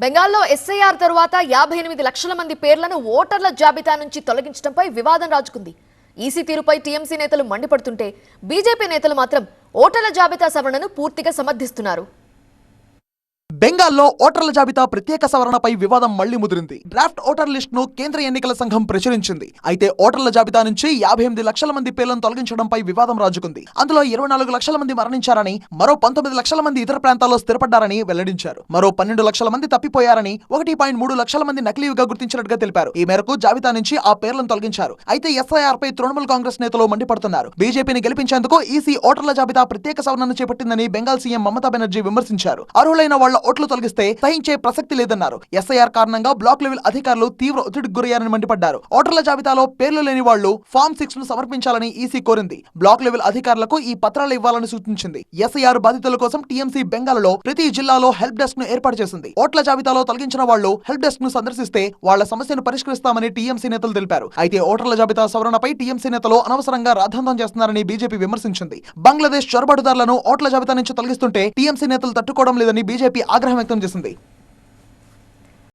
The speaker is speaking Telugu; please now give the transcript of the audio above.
బెంగాల్లో ఎస్ఐఆర్ తరువాత 58 లక్షల మంది పేర్లను ఓటర్ల జాబితా నుంచి తొలగించడంపై వివాదం రాజుకుంది. ఈసీ తీరుపై టీఎంసీ నేతలు మండిపడుతుంటే బీజేపీ నేతలు మాత్రం ఓటర్ల జాబితా సవరణను పూర్తిగా సమర్థిస్తున్నారు. బెంగాల్లో ఓటర్ల జాబితా ప్రత్యేక సవరణపై వివాదం మళ్లీ ముదిరింది. డ్రాఫ్ట్ ఓటర్ లిస్ట్ ను కేంద్ర ఎన్నికల సంఘం ప్రచురించింది. అయితే ఓటర్ల జాబితా నుంచి 58 లక్షల మంది పేర్లను తొలగించడంపై వివాదం రాజుకుంది. అందులో 24 లక్షల మంది మరణించారని, మరో 19 లక్షల మంది ఇతర ప్రాంతాల్లో స్థిరపడ్డారని వెల్లడించారు. మరో 12 లక్షల మంది తప్పిపోయారని, 1.3 లక్షల మంది నకిలీగా గుర్తించినట్టుగా తెలిపారు. ఈ మేరకు జాబితా నుంచి ఆ పేర్లను తొలగించారు. అయితే ఎస్ఐఆర్ పై తృణమూల్ కాంగ్రెస్ నేతలు మండిపడుతున్నారు. బీజేపీని గెలిపించేందుకు ఈసీ ఓటర్ల జాబితా ప్రత్యేక సవరణను చేపట్టిందని బెంగాల్ సీఎం మమతా బెనర్జీ విమర్శించారు. అర్హులైన వాళ్ల ఓట్లు తొలగిస్తే సహించే ప్రసక్తి లేదన్నారు. ఎస్ఐఆర్ కారణంగా బ్లాక్ లెవెల్ అధికారులు తీవ్ర ఒత్తిడికి గురయ్యారని మండిపడ్డారు. ఓటర్ల జాబితాలో పేర్లు లేని వాళ్లు ఫామ్ 6 ను సమర్పించాలని ఈసీ కోరింది. బ్లాక్ లెవెల్ అధికారులకు ఈ పత్రాలు ఇవ్వాలని సూచించింది. ఎస్ఐఆర్ బాధితుల కోసం టీఎంసీ బెంగాల్లో ప్రతి జిల్లాలో హెల్ప్ డెస్క్ ను ఏర్పాటు చేసింది. ఓట్ల జాబితాలో తొలగించిన వాళ్లు హెల్ప్ డెస్క్ ను సందర్శిస్తే వాళ్ల సమస్యను పరిష్కరిస్తామని టీఎంసీ నేతలు తెలిపారు. అయితే ఓటర్ల జాబితా సవరణపై టీఎంసీ నేతలు అనవసరంగా రాద్ధాంతం చేస్తున్నారని బీజేపీ విమర్శించింది. బంగ్లాదేశ్ చొరబాటుదారులను ఓట్ల జాబితా నుంచి తొలగిస్తుంటే టీఎంసీ నేతలు తట్టుకోవడం లేదని బీజేపీ ఆగ్రహం వ్యక్తం చేసింది.